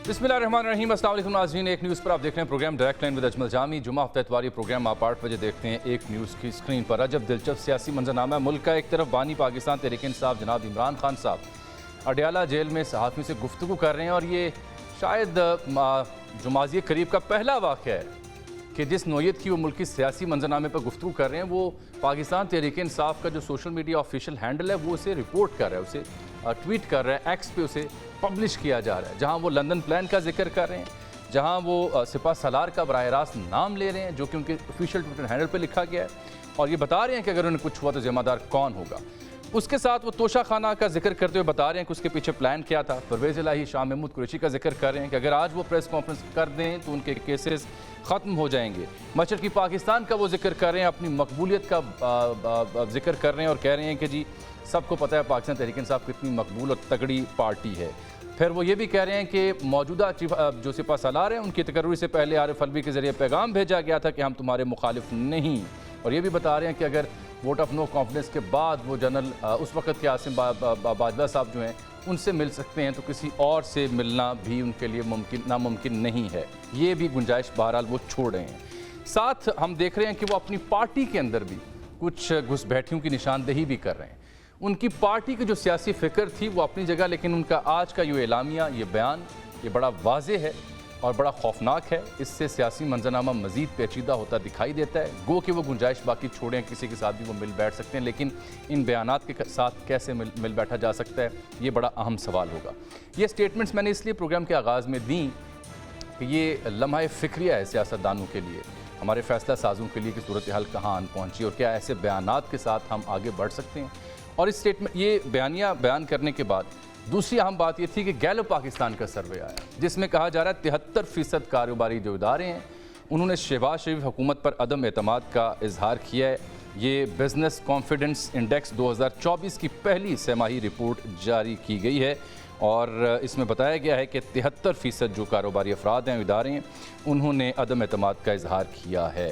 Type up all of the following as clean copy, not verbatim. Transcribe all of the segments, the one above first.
बिस्मिल्लाहिर्रहमानिर्रहीम, अस्सलाम वालेकुम नाज़रीन। एक न्यूज़ पर आप देख रहे हैं programme direct line with Ajmal Jami. जुमा हफ्ता इतवारी प्रोग्राम आप 8 बजे देखते हैं एक न्यूज़ की स्क्रीन पर। अजब दिलचस्प सियासी मंजरनामा है मुल्क का। एक तरफ बानी पाकिस्तान तहरीक इंसाफ जनाब इमरान खान साहब अडयाला जेल में सहाफ़ियों से गुफ्तगू कर रहे हैं और ये शायद जो माज़ी करीब का पहला वाक़या है कि जिस नोयत की वो मुल्क की सियासी मंजरनामे पर गुफ्तगू कर रहे हैं, वो पाकिस्तान तहरीक इंसाफ का जो सोशल मीडिया ऑफिशियल हैंडल है वो उसे रिपोर्ट कर रहा है, उसे ट्वीट कर रहा है, एक्स पे उसे पब्लिश किया जा रहा है, जहां वो लंदन प्लान का जिक्र कर रहे हैं, जहां वो सिपा सलार का बराह रास्त नाम ले रहे हैं जो कि उनके ऑफिशियल ट्विटर हैंडल पे लिखा गया है, और ये बता रहे हैं कि अगर उन्हें कुछ हुआ तो जिम्मेदार कौन होगा। उसके साथ वो तोशा खाना का जिक्र करते हुए बता रहे हैं कि उसके पीछे प्लान क्या था। परवेज़ इलाही, शाह महमूद कुरैशी का जिक्र कर रहे हैं कि अगर आज वो प्रेस कॉन्फ्रेंस कर दें तो उनके केसेस ख़त्म हो जाएंगे। मशरक़ी पाकिस्तान का वो जिक्र कर रहे हैं, अपनी मकबूलियत का जिक्र कर रहे हैं और कह रहे हैं कि जी सबको पता है पाकिस्तान तहरीक इंसाफ कितनी मकबूल और तगड़ी पार्टी है। फिर वो ये भी कह रहे हैं कि मौजूदा जो सिपा सलार हैं उनकी तकर्री से पहले आरिफ अलवी के ज़रिए पैगाम भेजा गया था कि हम तुम्हारे मुखालिफ नहीं, और ये भी बता रहे हैं कि अगर वोट ऑफ नो कॉन्फिडेंस के बाद वो जनरल उस वक़्त के आसिम बाजवा साहब जो हैं उनसे मिल सकते हैं तो किसी और से मिलना भी उनके लिए नामुमकिन नहीं है। ये भी गुंजाइश बहरहाल वो छोड़ रहे हैं। साथ हम देख रहे हैं कि वो अपनी पार्टी के अंदर भी कुछ घुसपैठियों की निशानदेही भी कर रहे हैं। उनकी पार्टी की जो सियासी फ़िक्र थी वो अपनी जगह, लेकिन उनका आज का ये एलामिया, ये बयान, ये बड़ा वाज़ेह है और बड़ा खौफनाक है। इससे सियासी मंजरनामा मज़ीद पेचीदा होता दिखाई देता है। गो कि वो गुंजाइश बाकी छोड़ें, किसी के साथ भी वो मिल बैठ सकते हैं, लेकिन इन बयानात के साथ कैसे मिल बैठा जा सकता है, ये बड़ा अहम सवाल होगा। ये स्टेटमेंट्स मैंने इसलिए प्रोग्राम के आगाज़ में दी कि ये लम्हा फ़िक्रिया है सियासतदानों के लिए, हमारे फ़ैसला साजों के लिए कि सूरत हाल कहाँ आन पहुँची और क्या ऐसे बयानात के साथ हम आगे बढ़ सकते हैं। और इस स्टेटमेंट, ये बयान करने के बाद दूसरी अहम बात ये थी कि गैलो पाकिस्तान का सर्वे आया जिसमें कहा जा रहा है 73% कारोबारी जो इदारे हैं उन्होंने शहबाज शरीफ हुकूमत पर अदम एतमाद का इजहार किया है। ये बिज़नेस कॉन्फिडेंस इंडेक्स 2024 की पहली छमाही रिपोर्ट जारी की गई है और इसमें बताया गया है कि 73% जो कारोबारी अफराद हैं, इदारे हैं, उन्होंने अदम एतमाद का इजहार किया है।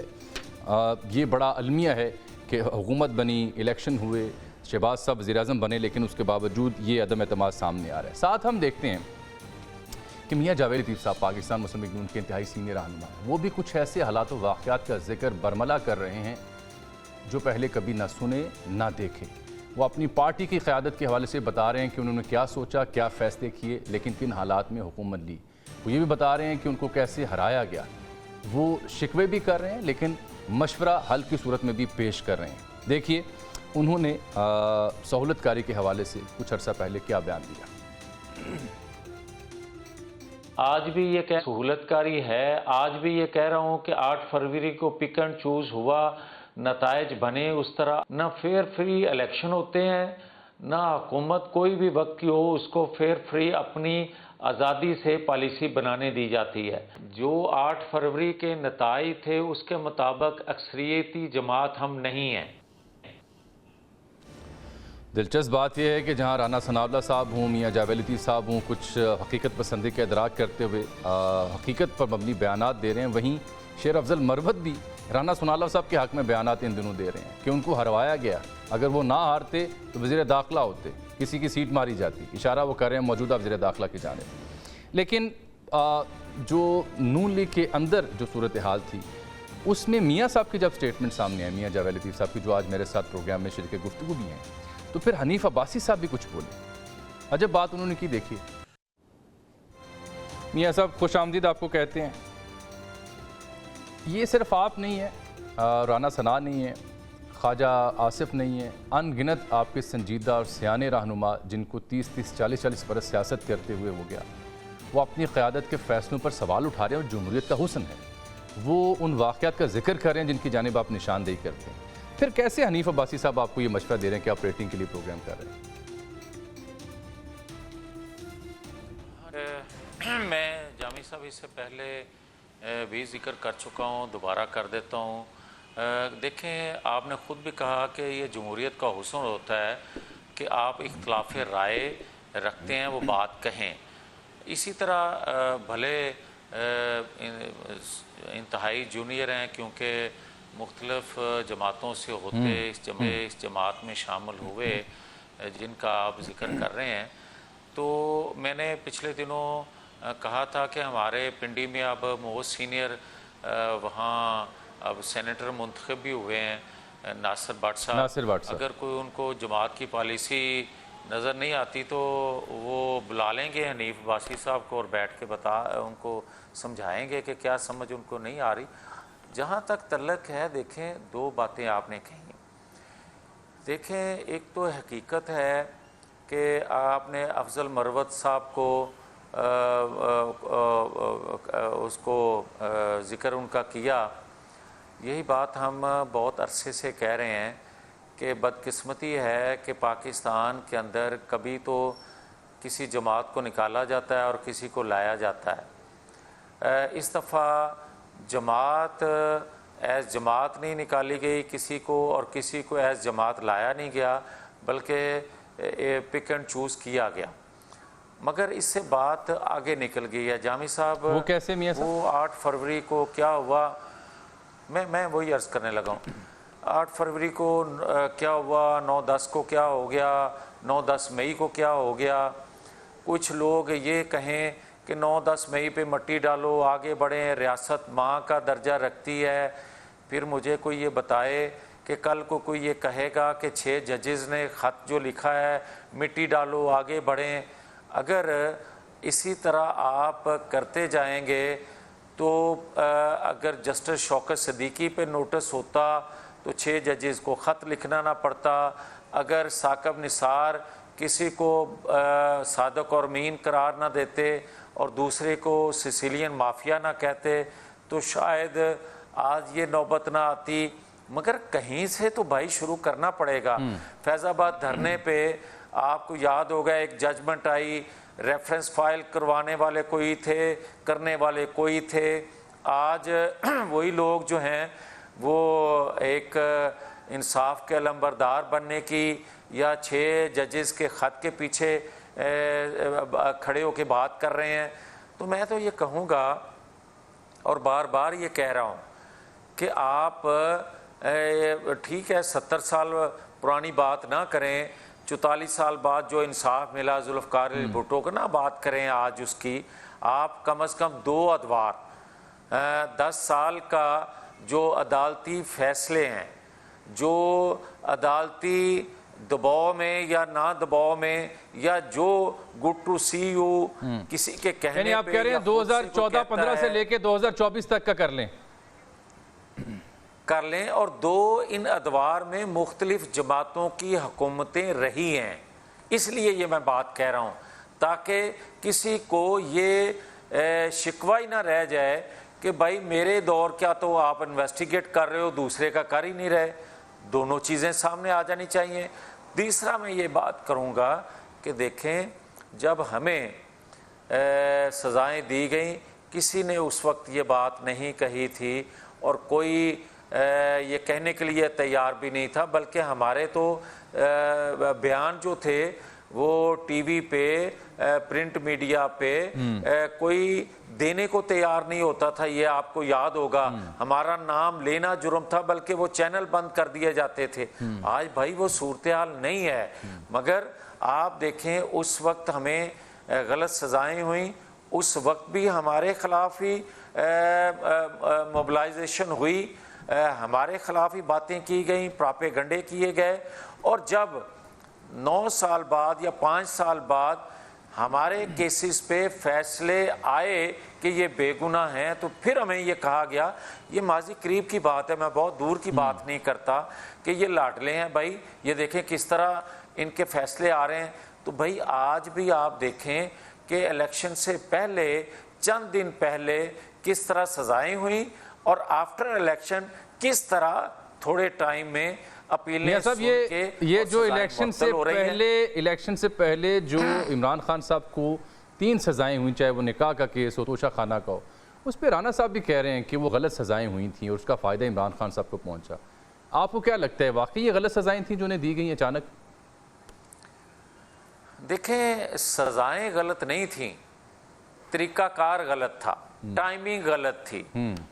ये बड़ा अलमिया है कि हुकूमत बनी, इलेक्शन हुए, शहबाज साहब वज़ीर-ए-आज़म बने, लेकिन उसके बावजूद ये अदम एतमाद सामने आ रहा है। साथ हम देखते हैं कि मियाँ जावेद लतीफ़ साहब पाकिस्तान मुस्लिम लीग नून के इंतहाई सीनियर रहनुमा हैं, वो भी कुछ ऐसे हालात व वाक़यात का जिक्र बरमला कर रहे हैं जो पहले कभी ना सुने ना देखे। वो अपनी पार्टी की क़यादत के हवाले से बता रहे हैं कि उन्होंने क्या सोचा, क्या फ़ैसले किए, लेकिन किन हालात में हुकूमत ली। वो ये भी बता रहे हैं कि उनको कैसे हराया गया। वो शिकवे भी कर रहे हैं लेकिन मशवरा हल की सूरत में भी पेश कर रहे हैं। देखिए उन्होंने सहूलतकारी के हवाले से कुछ अर्सा पहले क्या बयान दिया। आज भी ये कह सहूलतकारी है, आज भी ये कह रहा हूँ कि 8 फरवरी को पिक एंड चूज़ हुआ, नताइज बने उस तरह। ना फेयर फ्री इलेक्शन होते हैं, ना हुकूमत कोई भी वक्त की हो उसको फेयर फ्री अपनी आज़ादी से पॉलिसी बनाने दी जाती है। जो 8 फरवरी के नताइज थे उसके मुताबिक अक्सरियती जमात हम नहीं हैं। दिलचस्प बात यह है कि जहां राना सनाउल्लाह साहब हों, मियाँ जावेद लतीफ़ साहब हों, कुछ हकीकत पसंदी का इदराक करते हुए हकीकत पर मबनी बयानात दे रहे हैं, वहीं शेर अफजल मरवत भी राना सनाउल्लाह साहब के हक़ में बयानात इन दिनों दे रहे हैं कि उनको हरवाया गया, अगर वो ना हारते तो वज़ीर दाखिला होते, किसी की सीट मारी जाती। इशारा वो कर रहे हैं मौजूदा वज़ीर दाखिला की जानिब। लेकिन जो नून लीग के अंदर जो सूरत हाल थी उसमें मियाँ साहब की जब स्टेटमेंट सामने आई, मियाँ जावेद लतीफ़ साहब की, जो आज मेरे साथ प्रोग्राम में शरीक गुफ्तगू भी हैं, तो फिर हनीफ अब्बासी साहब भी कुछ बोले। अजब बात उन्होंने की। देखिए मियाँ साहब खुश आमदीद आपको कहते हैं। ये सिर्फ आप नहीं है, राना सना नहीं है, ख्वाजा आसिफ नहीं है, अनगिनत आपके संजीदा और सियाने रहनुमा जिनको 30-30, 40-40 बरस सियासत करते हुए हो गया, वो अपनी क़यादत के फ़ैसलों पर सवाल उठा रहे हैं और जमहूरियत का हुस्न है वो उन वाक़यात का जिक्र कर रहे हैं जिनकी जानिब आप निशानदेही करते हैं। फिर कैसे हनीफ अब्बासी साहब आपको ये मशवरा दे रहे हैं कि आप रेटिंग के लिए प्रोग्राम कर रहे हैं? मैं जामी साहब इससे पहले भी जिक्र कर चुका हूँ, दोबारा कर देता हूँ। देखें, आपने ख़ुद भी कहा कि ये जमहूरियत का हुस्न होता है कि आप इख्तलाफ राय रखते हैं, वो बात कहें। इसी तरह भले इंतहाई जूनियर हैं क्योंकि मुख्तलिफ जमातों से होते इस जमात में शामिल हुए जिनका आप जिक्र कर रहे हैं। तो मैंने पिछले दिनों कहा था कि हमारे पिंडी में अब मोस्ट सीनियर वहाँ अब सेनेटर मुंतखब भी हुए हैं, नासिर भट्ट साहब। अगर कोई उनको जमात की पॉलिसी नज़र नहीं आती तो वो बुला लेंगे हनीफ बासी साहब को और बैठ के उनको समझाएंगे कि क्या समझ उनको नहीं आ रही। जहाँ तक तल्लक है, देखें दो बातें आपने कही। देखें, एक तो हकीकत है कि आपने अफजल मरवत साहब को उसको ज़िक्र उनका किया। यही बात हम बहुत अरसे से कह रहे हैं कि बदकिस्मती है कि पाकिस्तान के अंदर कभी तो किसी जमात को निकाला जाता है और किसी को लाया जाता है। इस दफ़ा जमात एज़ जमात नहीं निकाली गई किसी को और किसी को एज़ जमात लाया नहीं गया, बल्कि पिक एंड चूज़ किया गया। मगर इससे बात आगे निकल गई है। जामी साहब, वो कैसे मियां साहब? वो 8 फरवरी को क्या हुआ, मैं वही अर्ज़ करने लगा हूँ। 8 फरवरी को क्या हुआ, 9-10 को क्या हो गया, 9-10 मई को क्या हो गया। कुछ लोग ये कहें कि 9-10 मई पे मट्टी डालो, आगे बढ़ें, रियासत माँ का दर्जा रखती है। फिर मुझे कोई ये बताए कि कल को कोई ये कहेगा कि 6 जजेस ने ख़त जो लिखा है मिट्टी डालो, आगे बढ़ें। अगर इसी तरह आप करते जाएंगे तो अगर जस्टिस शौकत सिद्दीकी पे नोटिस होता तो 6 जजेस को ख़त लिखना ना पड़ता। अगर साकब निसार किसी को सादक और मीन करार ना देते और दूसरे को सिसिलियन माफिया ना कहते तो शायद आज ये नौबत ना आती। मगर कहीं से तो भाई शुरू करना पड़ेगा। फैज़ाबाद धरने पे आपको याद होगा एक जजमेंट आई, रेफरेंस फाइल करवाने वाले कोई थे, करने वाले कोई थे। आज वही लोग जो हैं वो एक इंसाफ के अलंबरदार बनने की या 6 जजेस के ख़त के पीछे खड़े होकर बात कर रहे हैं। तो मैं तो ये कहूँगा और बार बार ये कह रहा हूँ कि आप ठीक है 70 साल पुरानी बात ना करें, 44 साल बाद जो इंसाफ मिला जुल्फ़िकार अली भुट्टो को ना बात करें आज उसकी। आप कम से कम 2 अदवार 10 साल का जो अदालती फ़ैसले हैं, जो अदालती दबाव में या ना दबाव में या जो गुड टू सी यू किसी के कहने पे, आप कह रहे हैं 2014-15 से लेके 2024 तक का कर लें और 2 इन अदवार में मुख्तलिफ जमातों की हुकूमतें रही हैं। इसलिए ये मैं बात कह रहा हूँ ताकि किसी को ये शिकवा ही ना रह जाए कि भाई मेरे दौर क्या तो आप इन्वेस्टिगेट कर रहे हो, दूसरे का कर ही नहीं रहे। दोनों चीज़ें सामने आ जानी चाहिए। तीसरा मैं ये बात करूँगा कि देखें, जब हमें सज़ाएं दी गई किसी ने उस वक्त ये बात नहीं कही थी और कोई ये कहने के लिए तैयार भी नहीं था, बल्कि हमारे तो बयान जो थे वो टीवी पे प्रिंट मीडिया पे कोई देने को तैयार नहीं होता था। ये आपको याद होगा, हमारा नाम लेना जुर्म था, बल्कि वो चैनल बंद कर दिए जाते थे। आज भाई वो सूरत हाल नहीं है। मगर आप देखें उस वक्त हमें गलत सज़ाएं हुई, उस वक्त भी हमारे खिलाफ ही मोबिलाइजेशन हुई, हमारे खिलाफ ही बातें की गई, प्रोपेगंडे किए गए। और जब 9 साल बाद या 5 साल बाद हमारे केसेस पे फैसले आए कि ये बेगुनाह हैं, तो फिर हमें ये कहा गया, ये माजी करीब की बात है, मैं बहुत दूर की बात नहीं करता, कि ये लाडले हैं भाई, ये देखें किस तरह इनके फैसले आ रहे हैं। तो भाई आज भी आप देखें कि इलेक्शन से पहले चंद दिन पहले किस तरह सजाएं हुई और आफ्टर इलेक्शन किस तरह थोड़े टाइम में अपीलें साहब ये जो इलेक्शन से पहले जो इमरान खान साहब को 3 सज़ाएं हुई, चाहे वो निकाह का केस हो, तोशा खाना का हो, उस पर राना साहब भी कह रहे हैं कि वो गलत सज़ाएं हुई थी और उसका फ़ायदा इमरान खान साहब को पहुंचा। आपको क्या लगता है, वाकई ये गलत सज़ाएं थी जो उन्हें दी गई अचानक? देखें, सज़ाएं गलत नहीं थी, तरीकाकार गलत था, टाइमिंग गलत थी।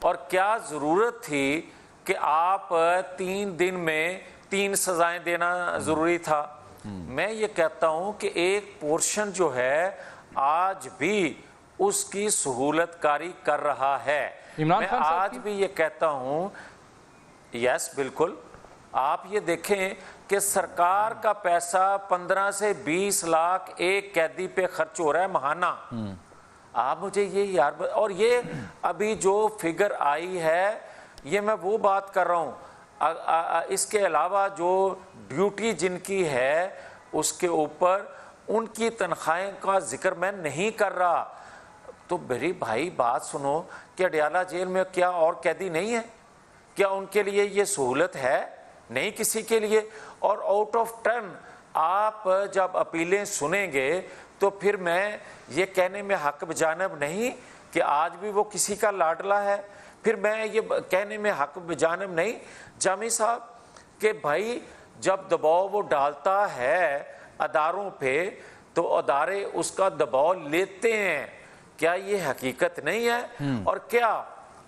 और क्या ज़रूरत थी कि आप 3 दिन में 3 सज़ाएं देना ज़रूरी था? मैं ये कहता हूँ कि एक पोर्शन जो है आज भी उसकी सहूलतकारी कर रहा है। इमरान मैं खान साहब आज भी ये कहता हूं, यस बिल्कुल, आप ये देखें कि सरकार का पैसा 15 से 20 लाख एक कैदी पे खर्च हो रहा है महाना। आप मुझे ये यार, और ये अभी जो फिगर आई है, ये मैं वो बात कर रहा हूं, इसके अलावा जो ड्यूटी जिनकी है उसके ऊपर उनकी तनख्वाहें का जिक्र मैं नहीं कर रहा। तो मेरी भाई बात सुनो कि अडयाला जेल में क्या और कैदी नहीं है? क्या उनके लिए ये सहूलत है? नहीं किसी के लिए। और आउट ऑफ टर्न आप जब अपीलें सुनेंगे तो फिर मैं ये कहने में हक बजानब नहीं कि आज भी वो किसी का लाडला है, फिर मैं ये कहने में हक बजानब नहीं जामी साहब कि भाई जब दबाव वो डालता है अदारों पे तो अदारे उसका दबाव लेते हैं। क्या ये हकीकत नहीं है? और क्या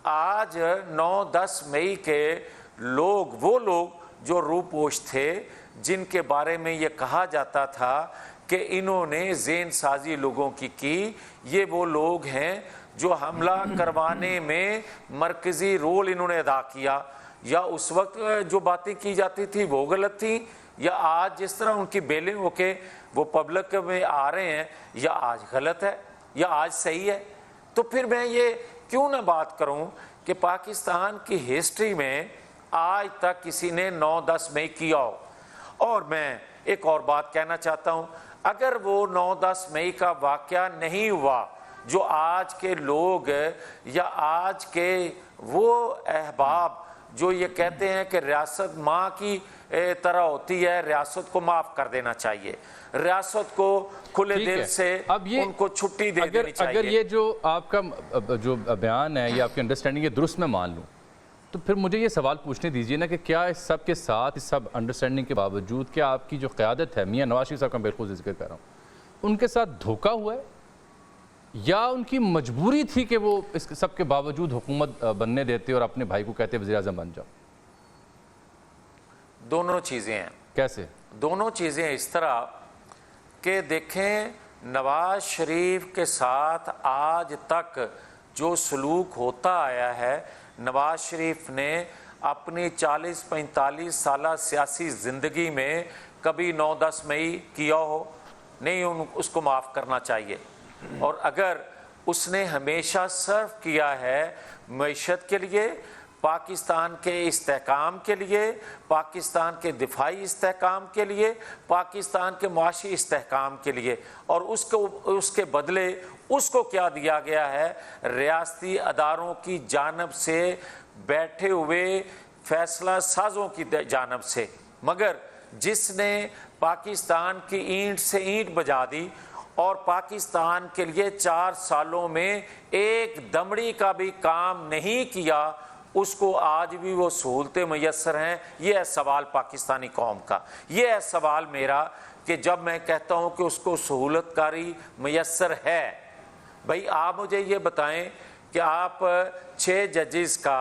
आज 9-10 मई के लोग, वो लोग जो रूपोश थे जिनके बारे में ये कहा जाता था कि इन्होंने ज़ेन साजी लोगों की, ये वो लोग हैं जो हमला करवाने में मरकज़ी रोल इन्होंने अदा किया, या उस वक्त जो बातें की जाती थी वो गलत थी, या आज जिस तरह उनकी बेलें होके वो पब्लिक में आ रहे हैं, या आज गलत है या आज सही है? तो फिर मैं ये क्यों ना बात करूं कि पाकिस्तान की हिस्ट्री में आज तक किसी ने 9-10 मई किया हो। और मैं एक और बात कहना चाहता हूं, अगर वो 9-10 मई का वाकया नहीं हुआ, जो आज के लोग या आज के वो अहबाब जो ये कहते हैं कि रियासत माँ की तरह होती है, रियासत को माफ कर देना चाहिए, रियासत को खुले दिल से अब ये उनको छुट्टी दे देनी चाहिए। अगर ये जो आपका जो बयान है, ये आपकी अंडरस्टैंडिंग है, दुरुस्त मैं मान लूँ, तो फिर मुझे ये सवाल पूछने दीजिए ना कि क्या इस सब के साथ, इस सब अंडरस्टैंडिंग के बावजूद, क्या आपकी जो क़यादत है, मियाँ नवाज शरीफ साहब का बिल्कुल जिक्र कर रहा हूँ, उनके साथ धोखा हुआ है या उनकी मजबूरी थी कि वो इस सब के बावजूद हुकूमत बनने देते और अपने भाई को कहते वज़ीर आज़म बन जाओ? दोनों चीज़ें हैं। कैसे? दोनों चीज़ें इस तरह कि देखें, नवाज शरीफ के साथ आज तक जो सलूक होता आया है, नवाज शरीफ ने अपनी 40-45 साल सियासी ज़िंदगी में कभी 9-10 मई किया हो नहीं, उसको माफ़ करना चाहिए। और अगर उसने हमेशा सर्व किया है मईशत के लिए, पाकिस्तान के इस्तेहकाम के लिए, पाकिस्तान के दिफाई इस्तेहकाम के लिए, पाकिस्तान के मुआशी इस्तेहकाम के लिए, और उसके बदले उसको क्या दिया गया है? रियासती अदारों की जानब से, बैठे हुए फैसला साजों की जानब से। मगर जिसने पाकिस्तान की ईंट से ईंट बजा दी और पाकिस्तान के लिए 4 सालों में एक दमड़ी का भी काम नहीं किया, उसको आज भी वो सहूलतें मैसर हैं। ये है सवाल पाकिस्तानी कौम का, ये है सवाल मेरा कि जब मैं कहता हूँ कि उसको सहूलतकारी मैसर है, भाई आप मुझे ये बताएं कि आप 6 जजेस का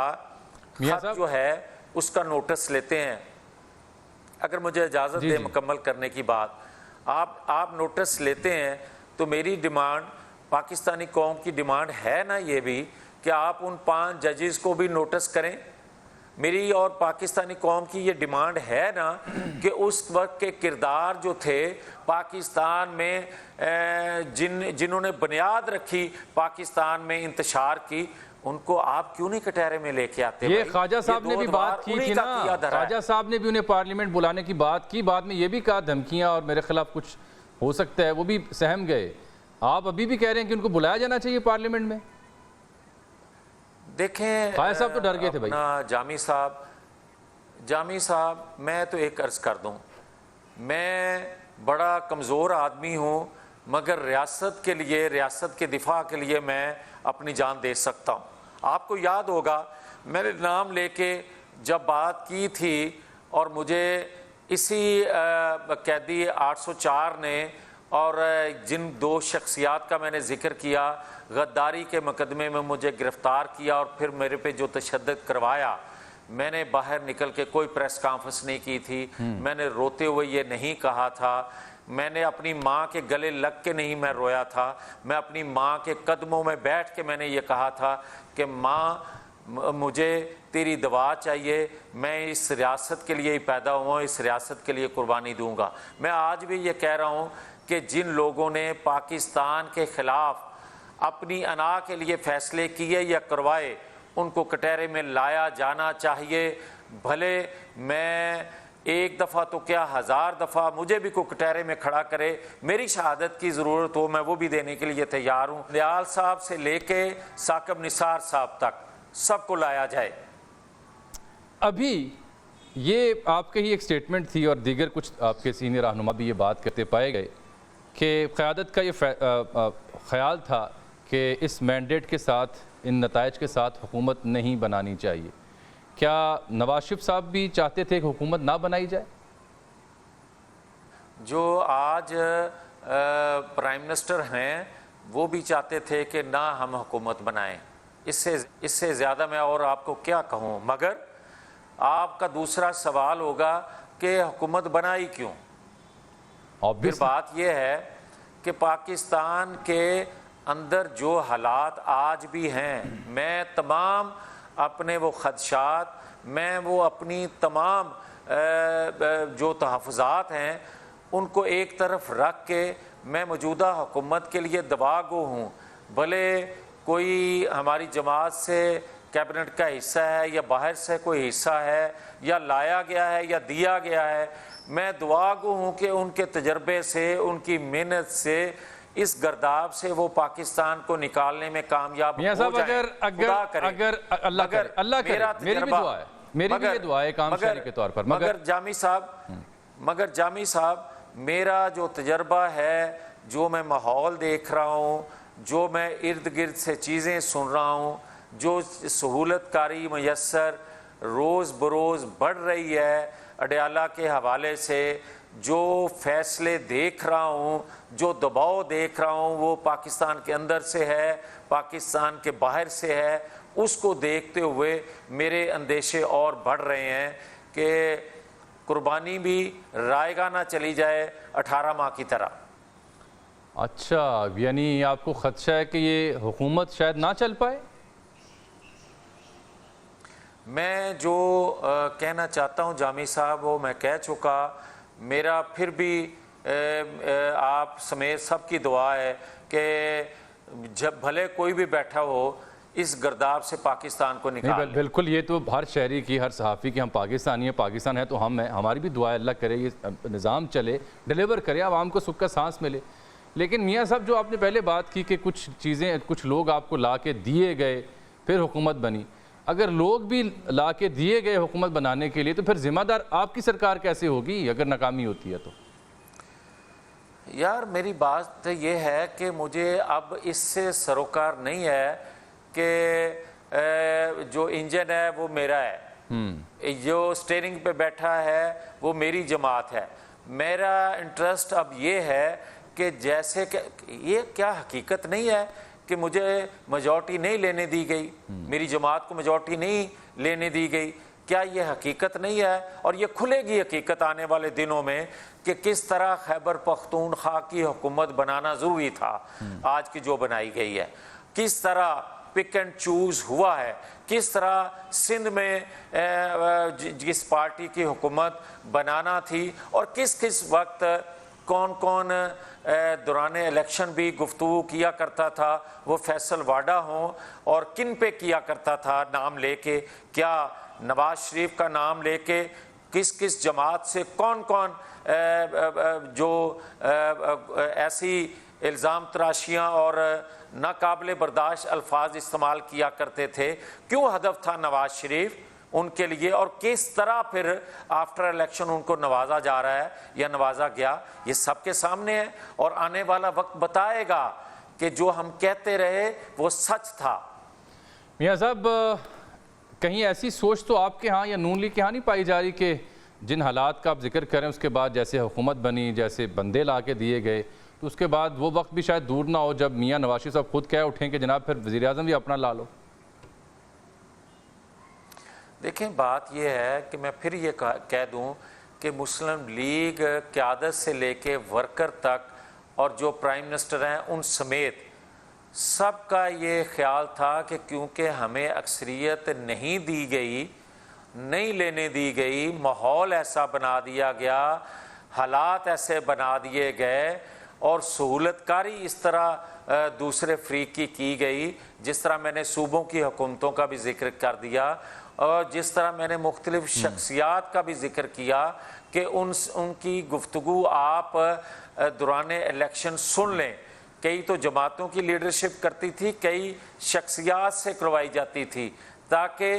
खत जो है उसका नोटिस लेते हैं, अगर मुझे इजाज़त दे मुकम्मल करने की बात, आप नोटिस लेते हैं, तो मेरी डिमांड, पाकिस्तानी कौम की डिमांड है ना ये भी कि आप उन 5 जजेस को भी नोटिस करें। मेरी और पाकिस्तानी कौम की ये डिमांड है ना कि उस वक्त के किरदार जो थे पाकिस्तान में, जिन्होंने बुनियाद रखी पाकिस्तान में इंतशार की, उनको आप क्यों नहीं कटहरे में लेके आते? ये ख्वाजा साहब ने भी बात की थी ना, ख्वाजा साहब ने भी उन्हें पार्लियामेंट बुलाने की बात की, बाद में ये भी कहा धमकियां और मेरे खिलाफ कुछ हो सकता है, वो भी सहम गए। आप अभी भी कह रहे हैं कि उनको बुलाया जाना चाहिए पार्लियामेंट में? देखें, ख्वाजा साहब तो डर गए थे भाई। जामी साहब, मैं तो एक अर्ज कर दूं, मैं बड़ा कमज़ोर आदमी हूं, मगर रियासत के लिए, रियासत के दिफा के लिए मैं अपनी जान दे सकता हूं। आपको याद होगा मेरे नाम लेके जब बात की थी और मुझे इसी कैदी 804 ने और जिन 2 शख्सियात का मैंने जिक्र किया, गद्दारी के मुकदमे में मुझे गिरफ्तार किया और फिर मेरे पे जो तशद्दुद करवाया, मैंने बाहर निकल के कोई प्रेस कॉन्फ्रेंस नहीं की थी, मैंने रोते हुए ये नहीं कहा था, मैंने अपनी माँ के गले लग के नहीं मैं रोया था, मैं अपनी माँ के कदमों में बैठ के मैंने ये कहा था कि माँ मुझे तेरी दवा चाहिए, मैं इस रियासत के लिए ही पैदा हुआ, इस रियासत के लिए कुर्बानी दूंगा। मैं आज भी ये कह रहा हूँ कि जिन लोगों ने पाकिस्तान के खिलाफ अपनी अना के लिए फैसले किए या करवाए, उनको कटहरे में लाया जाना चाहिए। भले मैं एक दफ़ा तो क्या 1000 दफ़ा मुझे भी कोई कटहरे में खड़ा करे, मेरी शहादत की ज़रूरत हो, मैं वो भी देने के लिए तैयार हूँ। दयाल साहब से लेके साकिब निसार साहब तक सबको लाया जाए। अभी ये आपके ही एक स्टेटमेंट थी और दीगर कुछ आपके सीनियर रहनुमा भी ये बात करते पाए गए कि क़यादत का ये ख्याल था कि इस मैंडेट के साथ, इन नताइज के साथ हुकूमत नहीं बनानी चाहिए। क्या नवाज शरीफ साहब भी चाहते थे कि हुकूमत ना बनाई जाए? जो आज प्राइम मिनिस्टर हैं वो भी चाहते थे कि ना हम हुकूमत बनाएं। इससे ज़्यादा मैं और आपको क्या कहूँ, मगर आपका दूसरा सवाल होगा कि हुकूमत बनाई क्यों। फिर बात यह है कि पाकिस्तान के अंदर जो हालात आज भी हैं, मैं तमाम अपने वो खदशात, मैं वो अपनी तमाम जो तहफ़्फ़ुज़ात हैं उनको एक तरफ रख के मैं मौजूदा हुकूमत के लिए दवागो हूँ। भले कोई हमारी जमात से कैबिनेट का हिस्सा है या बाहर से कोई हिस्सा है या लाया गया है या दिया गया है, मैं दुआगो हूँ कि उनके तजर्बे से, उनकी मेहनत से, इस गर्दाब से वो पाकिस्तान को निकालने में कामयाब हो जाए। अगर अल्लाह करे, मेरी भी दुआ है, मेरी भी ये दुआ है काम शरी के तौर पर। मगर जामी साहब मेरा जो तजर्बा है, जो मैं माहौल देख रहा हूँ, जो मैं इर्द गिर्द से चीज़ें सुन रहा हूँ, जो सहूलतकारी मैसर रोज़ बरोज़ बढ़ रही है अडयाला के हवाले से, जो फैसले देख रहा हूँ, जो दबाव देख रहा हूँ, वो पाकिस्तान के अंदर से है, पाकिस्तान के बाहर से है, उसको देखते हुए मेरे अंदेशे और बढ़ रहे हैं कि कुर्बानी भी रायगा ना चली जाए 18 माह की तरह। अच्छा, यानी आपको खदशा है कि ये हुकूमत शायद ना चल पाए? मैं जो कहना चाहता हूँ जामी साहब वो मैं कह चुका। मेरा फिर भी आप समेत सबकी दुआ है कि जब भले कोई भी बैठा हो, इस गर्दाब से पाकिस्तान को निकाल। बिल्कुल, ये तो हर शहरी की, हर सहाफ़ी की, हम पाकिस्तानी हैं, पाकिस्तान है तो हम हैं, हमारी भी दुआ है अल्लाह करे ये निज़ाम चले, डिलीवर करे, आवाम को सुख का सांस मिले। लेकिन मियाँ साहब, जो आपने पहले बात की कि कुछ चीज़ें, कुछ लोग आपको ला के दिए गए फिर हुकूमत बनी, अगर लोग भी ला के दिए गए हुकूमत बनाने के लिए, तो फिर ज़िम्मेदार आपकी सरकार कैसे होगी अगर नाकामी होती है तो? यार मेरी बात ये है कि मुझे अब इससे सरोकार नहीं है कि जो इंजन है वो मेरा है, जो स्टीयरिंग पे बैठा है वो मेरी जमात है। मेरा इंटरेस्ट अब ये है कि जैसे कि ये क्या हकीकत नहीं है कि मुझे मेजॉरिटी नहीं लेने दी गई, मेरी जमात को मेजॉरिटी नहीं लेने दी गई, क्या ये हकीकत नहीं है? और ये खुलेगी हकीकत आने वाले दिनों में कि किस तरह खैबर पख्तूनख्वा की हुकूमत बनाना ज़रूरी था, आज की जो बनाई गई है, किस तरह पिक एंड चूज हुआ है, किस तरह सिंध में जिस पार्टी की हुकूमत बनाना थी और किस किस वक्त कौन कौन दौरान इलेक्शन भी गुफ्तगू किया करता था, वो फैसल वाडा हों और किन पे किया करता था नाम लेके, क्या नवाज शरीफ का नाम लेके, किस किस जमात से कौन कौन जो ऐसी इल्ज़ाम तराशियाँ और नाकाबिले बर्दाश्त अल्फाज इस्तेमाल किया करते थे, क्यों हदफ था नवाज शरीफ उनके लिए, और किस तरह फिर आफ्टर इलेक्शन उनको नवाजा जा रहा है या नवाजा गया, ये सबके सामने है। और आने वाला वक्त बताएगा कि जो हम कहते रहे वो सच था। मियां साहब, कहीं ऐसी सोच तो आपके यहाँ या नून लीग के यहाँ नहीं पाई जा रही कि जिन हालात का आप जिक्र करें उसके बाद जैसे हुकूमत बनी, जैसे बंदे ला के दिए गए, तो उसके बाद वो वक्त भी शायद दूर ना हो जब मियां नवाज शरीफ साहब खुद कह उठें कि जनाब फिर वज़ीर-ए-आज़म भी अपना ला लो? देखें, बात यह है कि मैं फिर ये कह दूं कि मुस्लिम लीग क़यादत से लेके वर्कर तक और जो प्राइम मिनिस्टर हैं उन समेत सबका ये ख्याल था कि क्योंकि हमें अक्सरियत नहीं दी गई, नहीं लेने दी गई, माहौल ऐसा बना दिया गया, हालात ऐसे बना दिए गए और सहूलतकारी इस तरह दूसरे फ्रीक की गई, जिस तरह मैंने सूबों की हुकूमतों का भी जिक्र कर दिया और जिस तरह मैंने मुख्तलिफ शख्सियात का भी जिक्र किया कि उनकी गुफ्तगू आप दौरान इलेक्शन सुन लें। कई तो जमातों की लीडरशिप करती थी, कई शख्सियात से करवाई जाती थी ताकि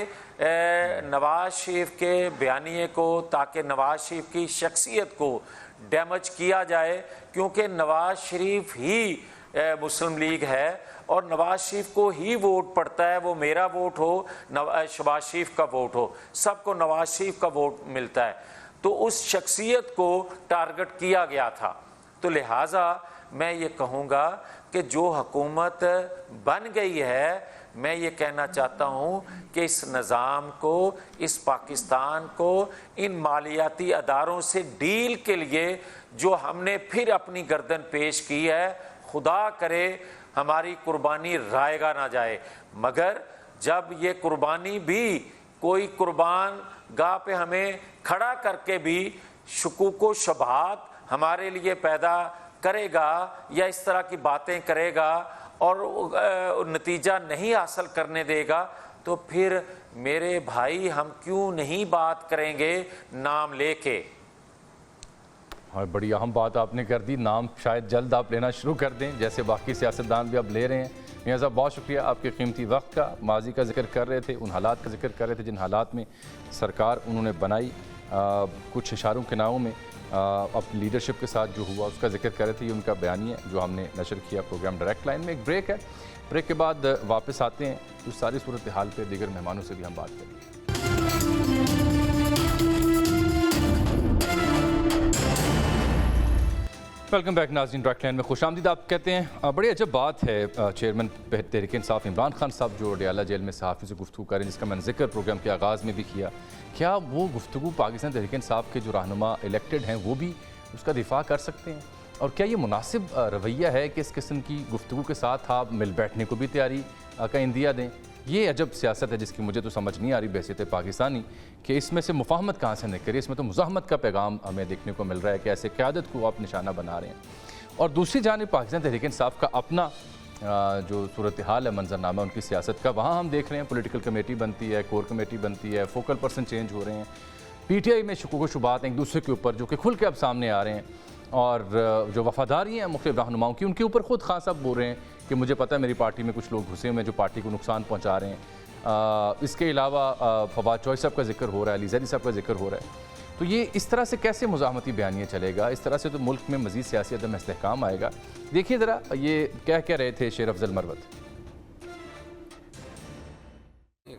नवाज शरीफ के बयानिए को, ताकि नवाज शरीफ की शख्सियत को डैमेज किया जाए, क्योंकि नवाज शरीफ ही मुस्लिम लीग है और नवाज शरीफ को ही वोट पड़ता है, वो मेरा वोट हो, शहबाज शरीफ का वोट हो, सबको नवाज शरीफ का वोट मिलता है। तो उस शख्सियत को टारगेट किया गया था। तो लिहाजा मैं ये कहूँगा कि जो हुकूमत बन गई है, मैं ये कहना चाहता हूँ कि इस निज़ाम को, इस पाकिस्तान को इन मालियाती अदारों से डील के लिए जो हमने फिर अपनी गर्दन पेश की है, खुदा करे हमारी कुर्बानी रायगा ना जाए। मगर जब ये कुर्बानी भी कोई कुर्बान गाह पे हमें खड़ा करके भी शुकूक शुबहात हमारे लिए पैदा करेगा या इस तरह की बातें करेगा और नतीजा नहीं हासिल करने देगा, तो फिर मेरे भाई हम क्यों नहीं बात करेंगे नाम लेके। हाँ, बड़ी अहम बात आपने कर दी। नाम शायद जल्द आप लेना शुरू कर दें, जैसे बाकी सियासतदान भी अब ले रहे हैं। मियां साहब, बहुत शुक्रिया आपके कीमती वक्त का। माजी का जिक्र कर रहे थे, उन हालात का जिक्र कर रहे थे जिन हालात में सरकार उन्होंने बनाई, कुछ इशारों के नामों में अपनी लीडरशिप के साथ जो हुआ उसका जिक्र कर रहे थे। ये उनका बयानिया जो हमने नशर किया प्रोग्राम डायरेक्ट लाइन में। एक ब्रेक है, ब्रेक के बाद वापस आते हैं तो सारी सूरत हाल पर दीगर मेहमानों से भी हम बात करेंगे। वेलकम बैक नाज़रीन, डायरेक्ट लाइन में खुशामदीद। आप कहते हैं बड़ी अजब बात है, चेयरमैन तहरीक इंसाफ इमरान खान साहब जो अडयाला जेल में सहाफ़ी से गुफ्तगू करें, जिसका मैंने जिक्र प्रोग्राम के आगाज़ में भी किया। क्या वो गुफ्तगू पाकिस्तान तहरीक इंसाफ के जो रहनुमा इलेक्टेड हैं वो भी उसका दिफा कर सकते हैं? और क्या ये मुनासिब रवैया है कि इस किस्म की गुफ्तगू के साथ आप मिल बैठने को भी तैयारी का इंदिया दें? ये अजब सियासत है जिसकी मुझे तो समझ नहीं आ रही बहसीत पाकिस्तानी कि इसमें से मुफाहमत कहाँ से निकली। इसमें तो मुज़ाहमत का पैगाम हमें देखने को मिल रहा है कि ऐसे क़यादत को आप निशाना बना रहे हैं। और दूसरी जानिब पाकिस्तान तहरीक इंसाफ का अपना जो सूरत हाल है, मंजरनामा उनकी सियासत का, वहाँ हम देख रहे हैं पॉलिटिकल कमेटी बनती है, कोर कमेटी बनती है, फोकल पर्सन चेंज हो रहे हैं, PTI में शुकूक शुबात एक दूसरे के ऊपर जो कि खुल के अब सामने आ रहे हैं, और जो वफादारी हैं मुख्तलिफ रहनुमाओं की उनके ऊपर ख़ुद खान साहब बोल रहे हैं कि मुझे पता है मेरी पार्टी में कुछ लोग घुसे हुए हैं जो पार्टी को नुकसान पहुँचा रहे हैं। इसके अलावा फवाद चौधरी साहब का जिक्र हो रहा है, अली ज़ैदी साहब का जिक्र हो रहा है। तो ये इस तरह से कैसे मुज़ाहमती बयानिया चलेगा? इस तरह से तो मुल्क में मज़ीद सियासी अदम इस्तेहकाम आएगा। देखिए ज़रा ये कह रहे थे शेर अफजल मरवत।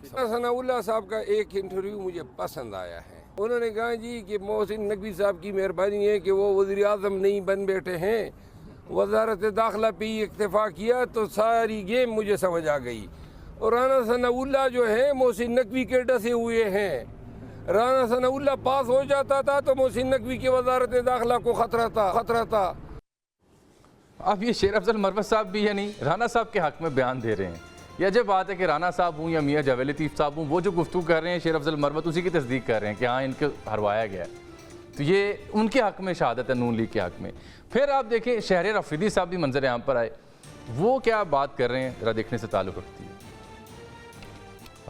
सनाउल्लाह साहब का एक इंटरव्यू मुझे पसंद आया है। उन्होंने कहा जी कि मोहसिन नकवी साहब की मेहरबानी है कि वो वज़ीर आज़म नहीं बन बैठे हैं, वजारत दाखिला पे ही इक्तफा किया तो सारी गेम मुझे समझ आ गई। और राना सनाउल्लाह जो है मोहसिन नकवी के डसे हुए हैं। राना सनाउल्लाह पास हो जाता था तो मोहसिन नकवी की वजारत दाखिला को खतरा था। अब ये शेर अफजल मरवत साहब भी यानी राना साहब के हक़ में बयान दे रहे हैं। ये अजब बात है कि राना साहब हूँ या मियाँ जावेद लतीफ़ साहब हूँ, वो जो गुफ्तगू कर रहे हैं शेर अफजल मरवत उसी की तस्दीक कर रहे हैं कि हाँ इनको हरवाया गया है। तो ये उनके हक़ में शहादत है, नून लीग के हक़ में। फिर आप देखें शहरियार अफरीदी साहब भी मंजर आम पर आए, वो क्या बात कर रहे हैं ज़रा देखने से ताल्लुक़ रखती है।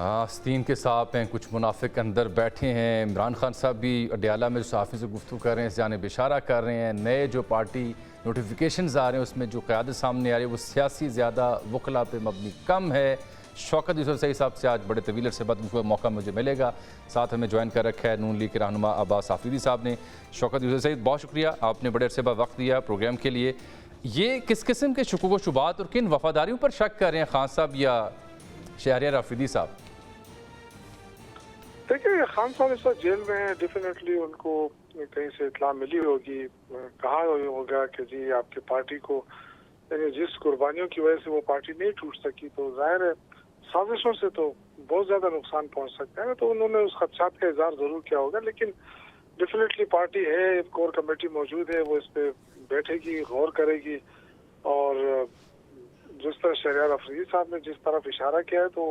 आस्तीन के साहब हैं, कुछ मुनाफिक अंदर बैठे हैं। इमरान खान साहब भी अडयाला में जो सहाफ़ी से गुफ्तगू कर रहे हैं, जानिब इशारा कर रहे हैं। नए जो पार्टी नोटिफिकेशंस आ रहे हैं उसमें जो क़यादत सामने आ रही है वो सियासी ज़्यादा वकला पे मबनी कम है। शौकत यूसुफ सईद साहब से आज बड़े तवील अरसे बाद मौका मुझे मिलेगा। साथ हमें ज्वाइन कर रखा है नून लीग के रहनुमा अब्बास आफरीदी साहब ने। शौकत यूसुफ सईद, बहुत शुक्रिया, आपने बड़े अरसे बाद वक्त दिया प्रोग्राम के लिए। ये किस किस्म के शुकूक व शुबात और किन वफादारियों पर शक कर रहे हैं खान साहब या शहरियार आफरीदी साहब? देखिए, खान साहब इस वक्त जेल में हैं, डेफिनेटली उनको कहीं से इत्तला मिली होगी, कहा होगा कि जी आपकी पार्टी को यानी जिस कुर्बानियों की वजह से वो पार्टी नहीं टूट सकी, तो जाहिर है साजिशों से तो बहुत ज़्यादा नुकसान पहुंच सकता है, तो उन्होंने उस खदशात का इजहार ज़रूर किया होगा। लेकिन डेफिनेटली पार्टी है, कोर कमेटी मौजूद है, वो इस पर बैठेगी, गौर करेगी, और जिस तरह शहरियार अफरीदी साहब ने जिस तरफ इशारा किया है, तो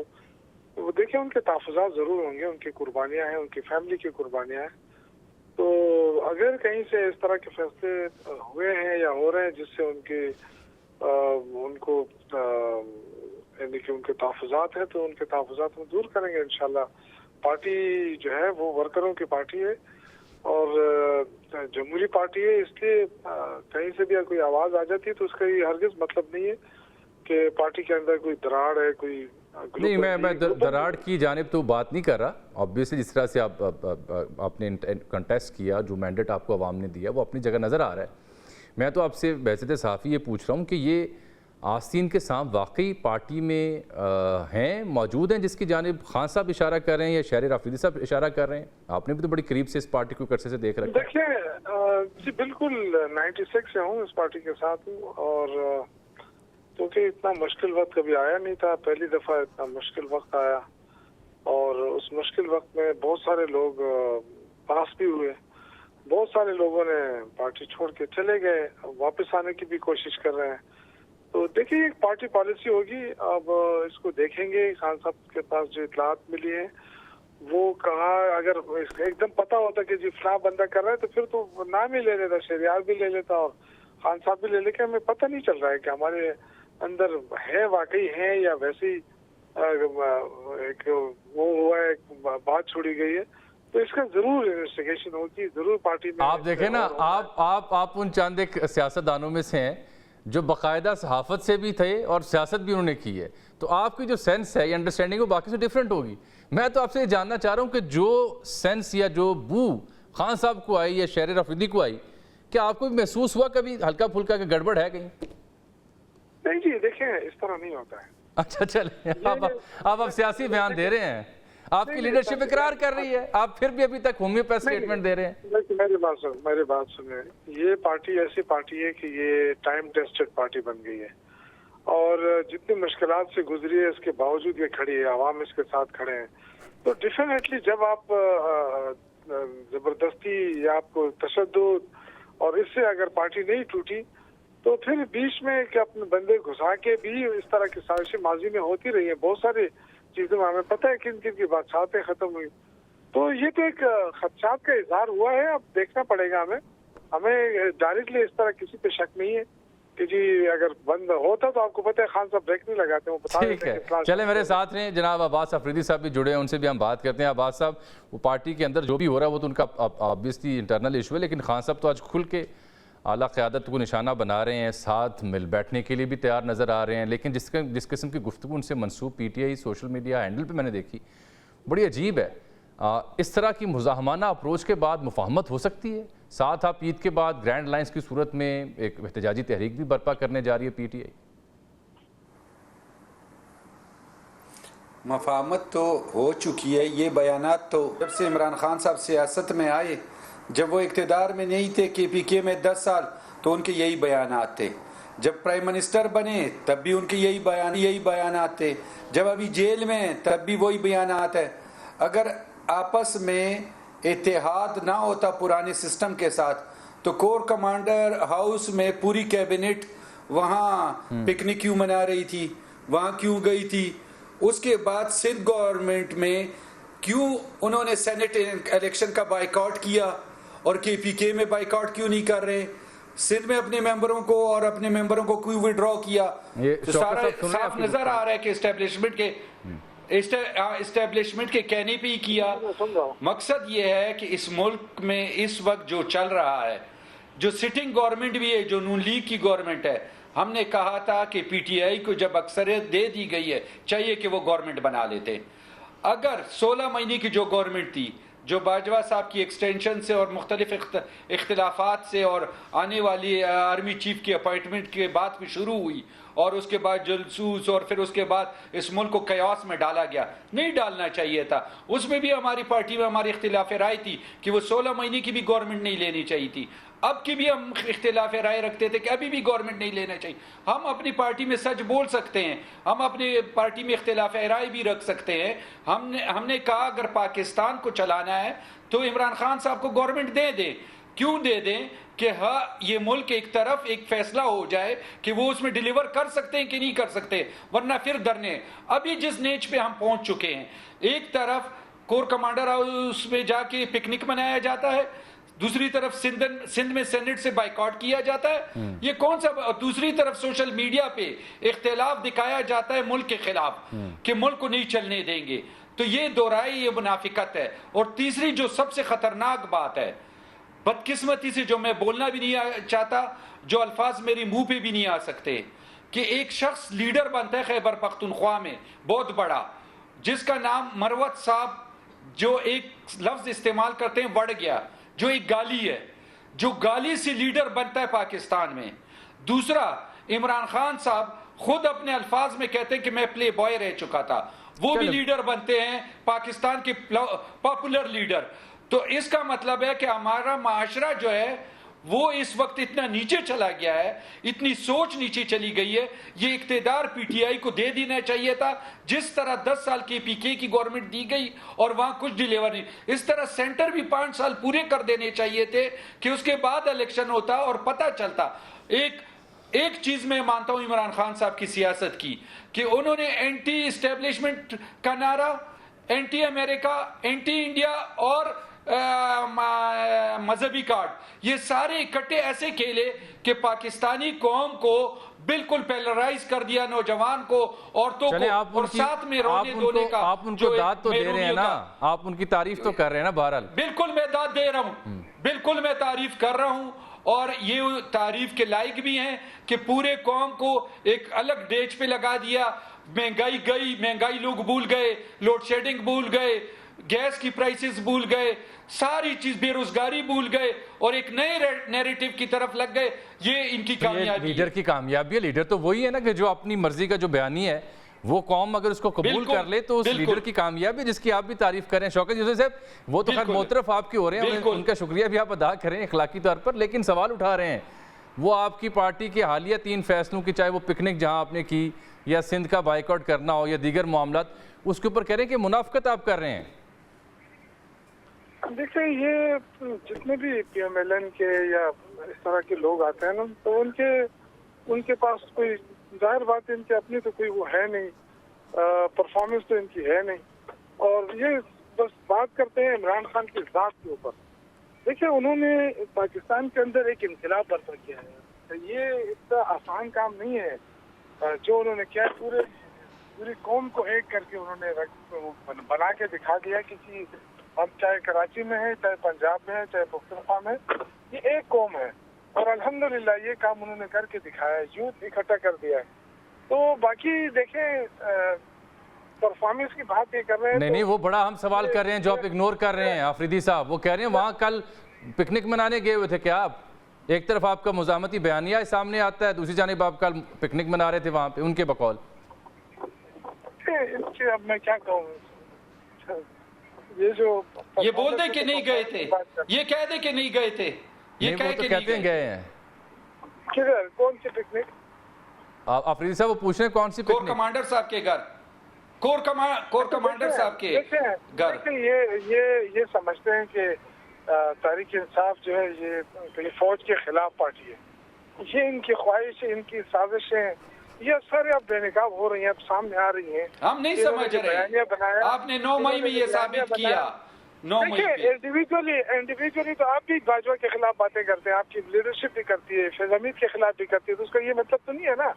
वो देखिए उनके तहफ़्फ़ुज़ात ज़रूर होंगे, उनकी कुर्बानियाँ हैं, उनकी फैमिली की कुर्बानियाँ हैं। तो अगर कहीं से इस तरह के फैसले हुए हैं या हो रहे हैं जिससे उनको यानी कि उनके तहफ़्फ़ुज़ात हैं, तो उनके तहफ़्फ़ुज़ात में दूर करेंगे इंशाल्लाह। पार्टी जो है वो वर्करों की पार्टी है और जमहूरी पार्टी है, इसलिए कहीं से भी कोई आवाज़ आ जाती है तो उसका ये हरगिज़ मतलब नहीं है कि पार्टी के अंदर कोई दरार है, कोई नहीं। मैं दरार की जानिब तो बात नहीं कर रहा। ऑब्वियसली जिस तरह से आपने कंटेस्ट किया, जो मैंडेट आपको अवाम ने दिया, वो अपनी जगह नज़र आ रहा है। मैं तो आपसे वैसे सहाफ़ी ये पूछ रहा हूँ कि ये आस्तीन के सांप वाकई पार्टी में हैं, मौजूद हैं, जिसकी जानिब खान साहब इशारा कर रहे हैं या शहरियार अफरीदी साहब इशारा कर रहे हैं? आपने भी तो बड़ी करीब से इस पार्टी को कर्से से देख रखा है। देखिए जी, बिल्कुल 96 से हूँ इस पार्टी के साथ हूँ, और क्योंकि इतना मुश्किल वक्त कभी आया नहीं था, पहली दफ़ा इतना मुश्किल वक्त आया, और उस मुश्किल वक्त में बहुत सारे लोग पास भी हुए, बहुत सारे लोगों ने पार्टी छोड़ के चले गए, वापस आने की भी कोशिश कर रहे हैं। तो देखिए एक पार्टी पॉलिसी होगी, अब इसको देखेंगे। खान साहब के पास जो इतलात मिली है वो कहा, अगर एकदम पता होता कि जी फलां बंदा कर रहा है तो फिर तो नाम ही ले लेता, शहरियार भी ले लेता और खान साहब भी ले लेके। हमें पता नहीं चल रहा है कि हमारे अंदर है, वाकई है, या वैसे ही एक वो हुआ है, बात छोड़ी गई है। तो इसका जरूर इन्वेस्टिगेशन होगी, जरूर पार्टी में। आप देखें ना, आप उन चंद एक सियासतदानों में से हैं जो बाकायदा सहाफत से भी थे और सियासत भी उन्होंने की है, तो आपकी जो सेंस है, ये अंडरस्टैंडिंग वो बाकी से डिफरेंट होगी। मैं तो आपसे ये जानना चाह रहा हूँ कि जो सेंस या जो बू खान साहब को आई या शहरियार अफरीदी को आई, क्या आपको भी महसूस हुआ कभी हल्का फुल्का कि गड़बड़ है कहीं? नहीं जी, देखें इस तरह नहीं होता है। अच्छा चले, आप सियासी बयान दे रहे हैं, आपकी लीडरशिप इकरार कर रही है, आप फिर भी अभी तक होम्योपैथ स्टेटमेंट दे रहे हैं। मेरी बात सुनिए, ये पार्टी ऐसी पार्टी है कि ये टाइम टेस्टेड पार्टी बन गई है, और जितनी मुश्किलात से गुजरी है इसके बावजूद ये खड़ी है, आवाम इसके साथ खड़े हैं। तो डेफिनेटली जब आप जबरदस्ती या आपको तशद्दुद और इससे अगर पार्टी नहीं टूटी, तो फिर बीच में कि अपने बंदे घुसा के भी इस तरह की साजिशें माजी में होती रही है। बहुत सारी चीजों में हमें पता है किन किन की बातचीतें खत्म हुई। तो ये तो एक खदशात का इजहार हुआ है, अब देखना पड़ेगा हमें डायरेक्टली इस तरह किसी पे शक नहीं है कि जी अगर बंद होता तो आपको पता है खान साहब ब्रेक नहीं लगाते, वो बता ठीक है। चले मेरे साथ हैं जनाब अब्बास अफरीदी साहब भी जुड़े हैं, उनसे भी हम बात करते हैं। अब्बास साहब, वो पार्टी के अंदर जो भी हो रहा है वो तो उनका ऑब्वियसली इंटरनल इशू है, लेकिन खान साहब तो आज खुल के आला क़यादत को निशाना बना रहे हैं, साथ मिल बैठने के लिए भी तैयार नज़र आ रहे हैं। लेकिन जिस किस्म की गुफ्तगू उनसे मनसूब PTI सोशल मीडिया हैंडल पे मैंने देखी, बड़ी अजीब है। इस तरह की मुज़ाहमाना अप्रोच के बाद मुफाहमत हो सकती है? साथ आप ईद के बाद ग्रैंड लाइन्स की सूरत में एक एहतजाजी तहरीक भी बर्पा करने जा रही है PTI। मुफाहमत तो हो चुकी है। ये बयानात तो जब से इमरान खान साहब सियासत में आए, जब वो इक़्तिदार में नहीं थे, KPK में 10 साल, तो उनके यही बयानात थे। जब प्राइम मिनिस्टर बने तब भी उनके यही बयानात थे। जब अभी जेल में तब भी वही बयानात है। अगर आपस में इत्तेहाद ना होता पुराने सिस्टम के साथ, तो कोर कमांडर हाउस में पूरी कैबिनेट वहाँ पिकनिक क्यों मना रही थी, वहाँ क्यों गई थी? उसके बाद सिंध गवर्नमेंट में क्यों उन्होंने सेनेट इलेक्शन का बाइकआउट किया और KPK में बाइकआउट क्यों नहीं कर रहे? सिंध में अपने मेंबरों को और अपने मेंबरों को क्यों विड्रॉ किया? तो सारा साफ नजर आ रहा है कि एस्टेब्लिशमेंट के कहने पे ही किया। मकसद ये है कि इस मुल्क में इस वक्त जो चल रहा है, जो सिटिंग गवर्नमेंट भी है, जो नून लीग की गवर्नमेंट है, हमने कहा था कि PTI को जब अक्सरियत दे दी गई है, चाहिए कि वो गवर्नमेंट बना लेते। अगर 16 महीने की जो गवर्नमेंट थी, जो बाजवा साहब की एक्सटेंशन से और मुख्तलिफ इख्तिलाफात से और आने वाली आर्मी चीफ की अपॉइंटमेंट के बाद भी शुरू हुई, और उसके बाद जलसूस, और फिर उसके बाद इस मुल्क को कयास में डाला गया, नहीं डालना चाहिए था। उसमें भी हमारी पार्टी में हमारी इख्तिलाफ राय थी कि वो 16 महीने की भी गवर्नमेंट नहीं लेनी चाहिए थी। अब की भी हम इख्तिलाफ राय रखते थे कि अभी भी गवर्नमेंट नहीं लेना चाहिए। हम अपनी पार्टी में सच बोल सकते हैं, हम अपनी पार्टी में इख्तिलाफ राय भी रख सकते हैं। हमने कहा अगर पाकिस्तान को चलाना है तो इमरान खान साहब को गवर्नमेंट दे दें। क्यों दे दें कि हाँ ये मुल्क एक तरफ एक फैसला हो जाए कि वो उसमें डिलीवर कर सकते हैं कि नहीं कर सकते, वरना फिर डरने। अभी जिस नेच पे हम पहुंच चुके हैं, एक तरफ कोर कमांडर हाउस में जाके पिकनिक मनाया जाता है, दूसरी तरफ सिंध में सेनेट से बाइकआउट किया जाता है, ये कौन सा, दूसरी तरफ सोशल मीडिया पे इख्तिलाफ दिखाया जाता है मुल्क के खिलाफ कि मुल्क को नहीं चलने देंगे। तो ये दोहराई, ये मुनाफिकत है। और तीसरी जो सबसे खतरनाक बात है, बदकिस्मती से जो मैं बोलना भी नहीं चाहता, जो अल्फाज मेरी मुंह पे भी नहीं आ सकते, कि एक शख्स लीडर बनता है खैबर पख्तूनख्वा में बहुत बड़ा, जिसका नाम मरवत साहब, जो एक लफ्ज इस्तेमाल करते हैं वड़ गया, जो एक गाली है, जो गाली से लीडर बनता है पाकिस्तान में। दूसरा, इमरान खान साहब खुद अपने अल्फाज में कहते हैं कि मैं प्ले बॉय रह चुका था, वो भी लीडर बनते हैं पाकिस्तान के पॉपुलर लीडर। तो इसका मतलब है कि हमारा माशरा जो है वो इस वक्त इतना नीचे चला गया है, इतनी सोच नीचे चली गई है। ये इख्तिदार पीटीआई को दे देना चाहिए था, जिस तरह 10 साल की पीके की गवर्नमेंट दी गई और वहां कुछ डिलीवर नहीं। इस तरह सेंटर भी 5 साल पूरे कर देने चाहिए थे कि उसके बाद इलेक्शन होता और पता चलता। एक चीज मैं मानता हूं इमरान खान साहब की सियासत की, कि उन्होंने एंटी इस्टेब्लिशमेंट का नारा, एंटी अमेरिका, एंटी इंडिया और मजहबी कार्ड, ये सारे इकट्ठे ऐसे खेले कि पाकिस्तानी कौम को बिल्कुल पैलराइज कर दिया, नौजवान को, औरतों को, और साथ में रोने धोने का। आप उनको दाद तो दे रहे हैं ना, आप उनकी तारीफ तो कर रहे हैं ना। बहरहाल बिल्कुल मैं दाद दे रहा हूं, बिल्कुल मैं तारीफ कर रहा हूं, और ये तारीफ के लायक भी हैं कि पूरे कौम को एक अलग डेज पे लगा दिया। महंगाई गई, महंगाई लोग भूल गए, लोड शेडिंग भूल गए, गैस की प्राइसेस भूल गए, सारी चीज, बेरोजगारी भूल गए और एक नए नैरेटिव की तरफ लग गए। ये इनकी कामयाबी, लीडर की कामयाबी है। लीडर तो वही है ना कि जो अपनी मर्जी का जो बयानी है वो कौम अगर उसको कबूल कर ले तो उस लीडर की कामयाबी, जिसकी आप भी तारीफ करें। शौकत यूसुफ साहब, वो तो खैर मोतरफ आपकी हो रहे हैं, उनका शुक्रिया भी आप अदा करें अखलाकी तौर पर, लेकिन सवाल उठा रहे हैं वो आपकी पार्टी के हालिया 3 फैसलों की, चाहे वो पिकनिक जहां आपने की या सिंध का बाइकआउट करना हो या दीगर मामलात, उसके ऊपर कह रहे हैं कि मुनाफिकत आप कर रहे हैं। देखिए, ये जितने भी पीएमएलएन के या इस तरह के लोग आते हैं ना, तो उनके पास कोई, जाहिर बात है इनकी अपनी तो कोई वो है नहीं, परफॉर्मेंस तो इनकी है नहीं, और ये बस बात करते हैं इमरान खान की जात के ऊपर। देखिए, उन्होंने पाकिस्तान के अंदर एक इनकलाब बर्पा किया है, तो ये इतना आसान काम नहीं है जो उन्होंने किया। पूरी कौम को एक करके उन्होंने बना के दिखा दिया कि हम चाहे कराची में है, चाहे पंजाब में है, चाहे पुख्तनख्वा में, ये एक कौम है। और अल्हम्दुलिल्लाह ये काम उन्होंने करके दिखाया है, यूथ इकट्ठा कर दिया है। तो बाकी देखें, परफॉर्मेंस की बात ये कर रहे हैं, नहीं, वो बड़ा हम सवाल कर रहे हैं जो आप इग्नोर कर रहे हैं। आफरीदी साहब वो कह रहे हैं वहाँ कल पिकनिक मनाने गए हुए थे क्या आप? एक तरफ आपका मुजामती बयानिया सामने आता है, दूसरी जानिब आप कल पिकनिक मना रहे थे वहाँ पे, उनके बकौल। अब मैं क्या कहूँ, ये बोल दे कि नहीं गए थे, ये कह दे कि नहीं गए थे, ये कह के कहते हैं गए हैं। किधर, कौन सी पिकनिक? आफरीदी साहब वो पूछ रहे हैं कौन सी पिकनिक? कोर कमांडर साहब के घर, कोर कमांडर साहब के घर। ये समझते हैं कि तहरीक इंसाफ जो है ये फौज के खिलाफ पार्टी है, ये इनकी ख्वाहिश, इनकी साजिशें, ये सारे अब बेनकाब हो रही हैं, अब सामने आ रही हैं। हम नहीं समझ रहे, आपने 9 मई में ये साबित किया। 9 मई पे इंडिविजुअली तो आप भी बाजवा के खिलाफ बातें करते हैं, आपकी लीडरशिप भी करती है, फैज हमीद के खिलाफ भी करती है, तो उसका ये मतलब तो नहीं है ना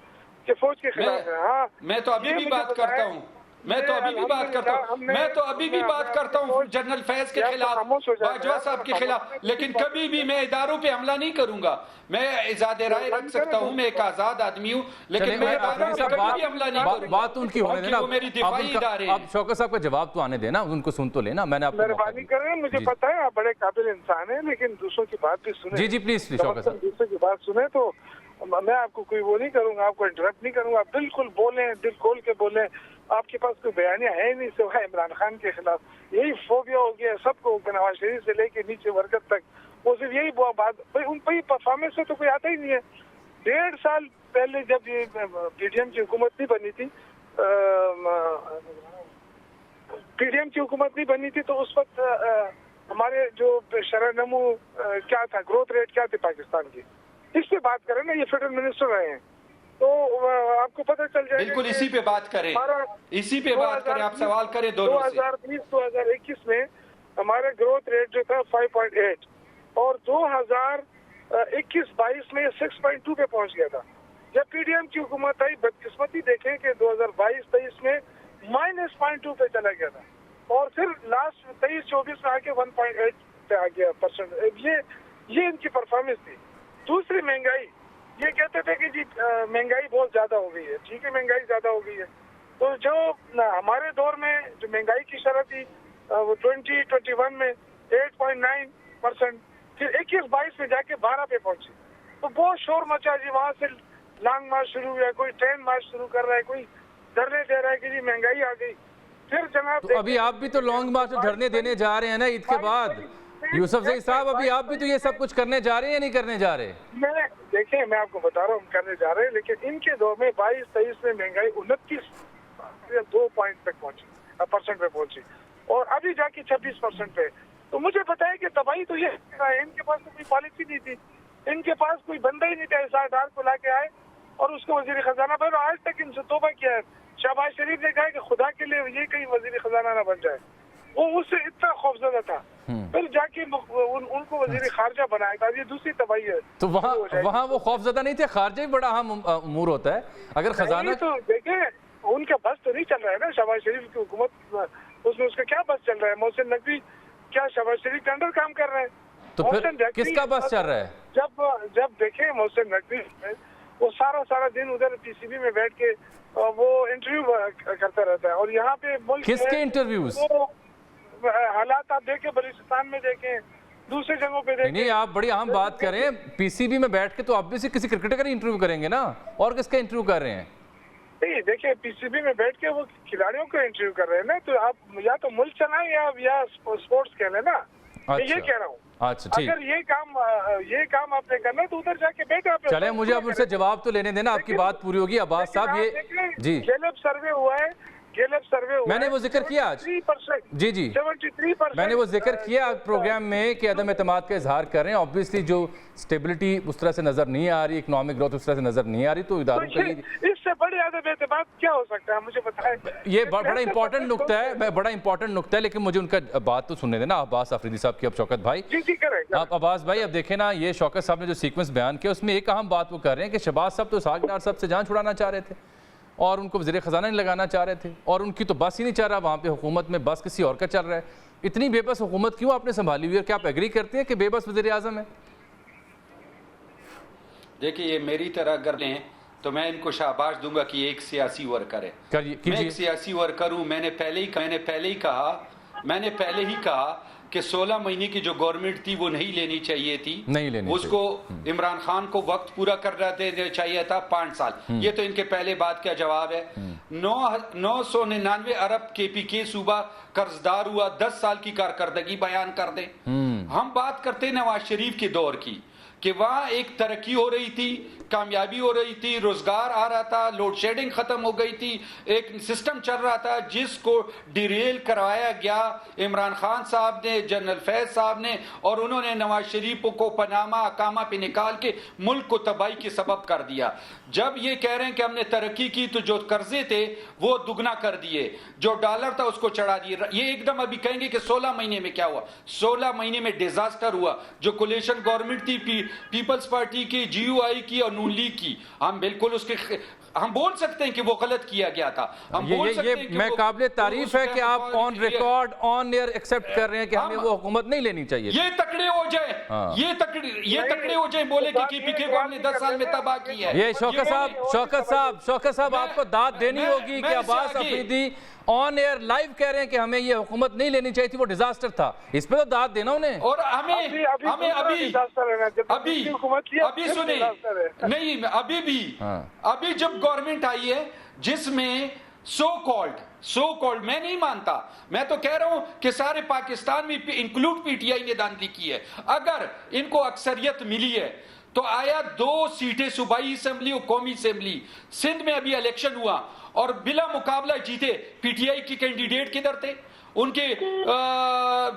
कि फौज के खिलाफ है। हाँ, मैं तो अभी भी बात करता हूँ, मैं तो अभी भी बात करता हूँ जनरल फैज के खिलाफ, बाजवा साहब के खिलाफ, लेकिन कभी भी मैं इदारों पे हमला नहीं करूंगा। मैं इजाद राय रख सकता हूँ, मैं एक आजाद आदमी हूँ, लेकिन मैं इदारों पे कभी भी हमला नहीं करूंगा। बात उनकी होने देना, मेरी दिफाई इदारे। आप शौकत साहब का जवाब तो आने देना, उनको सुन तो लेना। मैंने आपको मेहरबानी कर रहे हैं, मुझे पता है आप बड़े काबिल इंसान हैं, लेकिन दूसरों की बात भी सुने। जी प्लीज शौकत साहब, दूसरों की बात सुने तो मैं आपको कोई वो नहीं करूंगा, आपको इंटरप्ट नहीं करूंगा, बिल्कुल बोलें, दिल खोल के बोलें। आपके पास कोई बयानिया है नहीं सिवाय इमरान खान के खिलाफ। यही फोबिया हो गया सबको, नवाज शरीफ से लेके नीचे वर्कत तक, वो सिर्फ यही बात भाई उन परफॉर्मेंस से तो कोई आता ही नहीं है। 1.5 साल पहले जब ये पीडीएम की हुकूमत नहीं बनी थी, तो उस वक्त हमारे जो शरह नमू क्या था, ग्रोथ रेट क्या थे पाकिस्तान की, इससे बात करें ना, ये फेडरल मिनिस्टर रहे हैं तो आपको पता चल जाएगा। बिल्कुल इसी पे बात करें, इसी पे बात करें, आप सवाल करें दोनों से। 2020-2021 में हमारा ग्रोथ रेट जो था 5.8 और 2021-22 में 6.2 पे पहुंच गया था। जब पीडीएम की हुकूमत आई, बदकिस्मती देखें कि 2022-23 में -0.2 पे चला गया था और फिर लास्ट 23-24 में आके 1.8 पे आ गया %। ये इनकी परफॉर्मेंस थी। दूसरी महंगाई, ये कहते थे कि जी महंगाई बहुत ज्यादा हो गई है। ठीक है, महंगाई ज्यादा हो गई है, तो जो हमारे दौर में जो महंगाई की शरह थी वो 2021 में 8.9%, फिर 21-22 में जाके 12 पे पहुंची। तो बहुत शोर मचा जी, वहां से लॉन्ग मार्च शुरू हुआ, कोई ट्रेन मार्च शुरू कर रहा है, कोई धरने दे रहा है कि जी महंगाई आ गई। फिर जनाब तो अभी आप भी तो लॉन्ग मार्च धरने देने जा रहे हैं ना ईद के बाद, यूसुफ ज़ई साहब, अभी आप भी तो ये सब कुछ करने जा रहे हैं या नहीं करने जा रहे? मैं आपको बता रहा हूँ हम करने जा रहे हैं, लेकिन इनके दौर में 22-23 में महंगाई 29.2 % पे पहुंची और अभी जाके 26% पे। तो मुझे पता है कि तबाही तो ये है, इनके पास तो कोई पॉलिसी नहीं थी, इनके पास कोई बंदा ही नहीं था। इसार डार को लाके आए और उसको वजीर खजाना पर, आज तक इनसे तौबा किया है। शहबाज शरीफ ने कहा कि खुदा के लिए ये कहीं वजीर खजाना ना बन जाए, वो उससे इतना खौफजदा था। फिर जाके उनको वजीर खारजा बनाया था। ये दूसरी तबाही है। तो वहाँ वो खौफजदा नहीं थे, खारजा ही बड़ा अहम उमूर होता है। अगर खजाना तो देखें, उनका बस तो नहीं चल रहा है ना शहबाज शरीफ की हुकूमत, उसमें उसका क्या बस चल रहा है? मोहसिन नकवी क्या शहबाज शरीफ के अंडर काम कर रहे हैं? तो फिर किसका बस चल रहा है? जब देखें मोहसिन नकवी वो सारा दिन उधर पीसीबी में बैठ के वो इंटरव्यू करता रहता है और यहाँ पे किसके इंटरव्यूज? हालात आप देखें, बलूचिस्तान में देखें, दूसरी जगहों पे देखें। नहीं, आप बड़ी अहम बात करें, पीसीबी में बैठ के तो आप भी किसी क्रिकेटर का इंटरव्यू करेंगे ना, और किसका इंटरव्यू कर रहे हैं? नहीं देखिए, पीसीबी में बैठ के वो खिलाड़ियों का इंटरव्यू कर रहे हैं ना, तो आप या तो मुल्क चलाएं या स्पोर्ट्स खेलें ना। मैं ये कह रहा हूँ। अच्छा, ठीक। अगर ये काम आपने करना है तो उधर जाके बैठे आप। चले, मुझे अब उनसे जवाब तो लेने देना, आपकी बात पूरी होगी। अब्बास साहब, ये जी गैलप सर्वे हुआ है, मैंने वो जिक्र किया आज। 3%, जी 73%। मैंने वो जिक्र किया प्रोग्राम में कि अदम एतमाद का इजहार कर रहे हैं। ऑब्वियसली जो स्टेबिलिटी उस तरह से नजर नहीं आ रही, इकोनॉमिक ग्रोथ उस तरह से नजर नहीं आ रही, तो इदारों के लिए इससे बड़ी अदम एतमाद क्या हो सकता है, मुझे बताएं। ये बड़ा इंपॉर्टेंट नुक्ता है, बड़ा इंपॉर्टेंट नुक्ता है, लेकिन मुझे उनका बात तो सुनने देना। अब्बास अफरीदी साहब की, अब शौकत भाई। अब अब्बास भाई, अब देखें ना, ये शौकत साहब ने जो सीक्वेंस बयान किया उसमें एक अहम बात वो कर रहे हैं कि शहबाज साहब तो इसहाक डार साहब से जान छुड़ाना चाह रहे थे और उनको वज़ीर ख़जाना नहीं लगाना चाह रहे थे, और उनकी तो बस ही नहीं चल रहा वहाँ पे हुकूमत में, बस किसी और का चल रहा है। इतनी बेबस हुकूमत क्यों आपने संभाली हुई है? क्या आप एग्री करते हैं कि बेबस वज़ीर आज़म है? देखिए, ये मेरी तरह अगर लें तो मैं इनको शाबाश दूंगा कि एक सियासी वर्कर है। मैं एक सियासी वर्कर हूँ। मैंने पहले ही कहा कि 16 महीने की जो गवर्नमेंट थी वो नहीं लेनी चाहिए थी, उसको इमरान खान को वक्त पूरा करना देना चाहिए था 5 साल। ये तो इनके पहले बात का जवाब है। 999 अरब KPK सूबा कर्जदार हुआ, 10 साल की कारकर्दगी बयान कर दें। हम बात करते हैं नवाज शरीफ के दौर की कि वहाँ एक तरक्की हो रही थी, कामयाबी हो रही थी, रोजगार आ रहा था, लोड शेडिंग खत्म हो गई थी, एक सिस्टम चल रहा था जिसको डिरेल करवाया गया इमरान खान साहब ने, जनरल फैज साहब ने, और उन्होंने नवाज शरीफ को पनामा अकामा पे निकाल के मुल्क को तबाही के सबब कर दिया। जब ये कह रहे हैं कि हमने तरक्की की तो जो कर्जे थे वो दुगना कर दिए, जो डॉलर था उसको चढ़ा दिए। ये एकदम अभी कहेंगे कि 16 महीने में क्या हुआ? 16 महीने में डिजास्टर हुआ। जो कोलिशन गवर्नमेंट थी पीपल्स पार्टी की, GUI की और नून लीग की, हम बिल्कुल उसके हम बोल सकते हैं कि वो गलत किया गया था। हम बोल सकते हैं कि मैं काबिल तारीफ है कि आप on record on air accept कर रहे हैं कि हमें वो हुकूमत नहीं लेनी चाहिए। ये तकड़े हो जाए, ये तकड़े हो जाए, बोले कि KPK को हमने 10 साल में तबाह किया है। ये शौकत साहब आपको दाद देनी होगी कि Abbas Afridi on air live कह रहे हैं कि हमें ये हुकूमत नहीं लेनी चाहिए थी, वो डिजास्टर था। इस पे तो दाद देना उन्हें। और हमें अभी सुने नहीं, अभी जब गवर्नमेंट आई है जिसमें सो कॉल्ड मैं नहीं मानता। मैं तो कह रहा हूं कि सारे पाकिस्तान में इंक्लूड पीटीआई ने धांधली की है। अगर इनको अक्सरियत मिली है तो आया 2 सीटें सूबाई असेंबली और कौमी असेंबली, सिंध में अभी इलेक्शन हुआ और बिला मुकाबला जीते। पीटीआई के कैंडिडेट किधर थे? उनके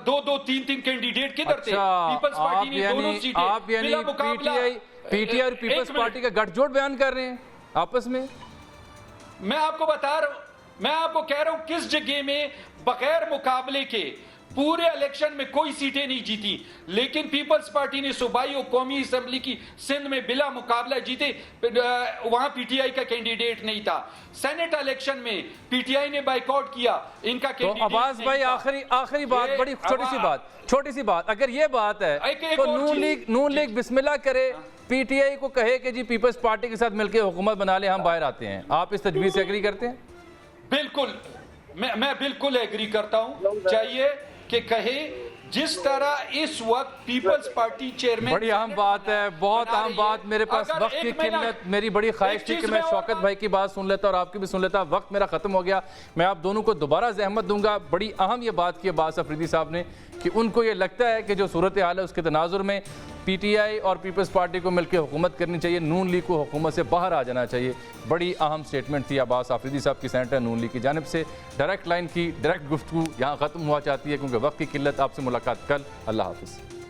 2-2-3-3 कैंडिडेट किधर थे? पीपल्स पार्टी ने दोनों सीटें आप बिला मुकाबला। पीटीआई और पीपल्स पार्टी का गठजोड़ बयान कर रहे हैं आपस में। मैं आपको बता रहा हूं, मैं आपको कह रहा हूं किस जगह में बगैर मुकाबले के पूरे इलेक्शन में कोई सीटें नहीं जीती, लेकिन पीपल्स पार्टी ने सूबाई और कौमी असेंबली की सिंध में बिला मुकाबला जीते। वहां पीटीआई का कैंडिडेट नहीं था। सेनेट इलेक्शन में पीटीआई ने बाइकआउट किया, इनका तो कैंडिडेट अब्बास भाई आखिरी बात, बड़ी छोटी सी बात, अगर ये बात है तो नून लीग बिस्मिल्लाह करे, पीटीआई को कहे कि जी पीपल्स पार्टी के साथ मिलकर हुकूमत बना ले, हम बाहर आते हैं। आप इस तजवीज से एग्री करते हैं? बिल्कुल, मैं बिल्कुल एग्री करता हूं। चाहिए कि कहे जिस तरह इस वक्त पीपल्स पार्टी चेयरमैन। बड़ी अहम बात है, बहुत अहम बात। मेरे पास वक्त की किल्लत, मेरी बड़ी ख्वाहिश थी कि मैं शौकत भाई की बात सुन लेता और आपकी भी सुन लेता। वक्त मेरा खत्म हो गया। मैं आप दोनों को दोबारा जहमत दूंगा। बड़ी अहम ये बात की अब्बास अफरीदी साहब ने कि उनको ये लगता है कि जो सूरत हाल है उसके तनाजुर में पीटीआई और पीपल्स पार्टी को मिलकर हुकूमत करनी चाहिए, नून लीग को हुकूमत से बाहर आ जाना चाहिए। बड़ी अहम स्टेटमेंट थी अब्बास अफरीदी साहब की, सेनेटर नून लीग की जानिब से। डायरेक्ट लाइन की डायरेक्ट गुफ्तगू यहाँ ख़त्म हुआ चाहती है क्योंकि वक्त की किल्लत। आपसे मुलाकात कल। अल्लाह हाफ़िज़।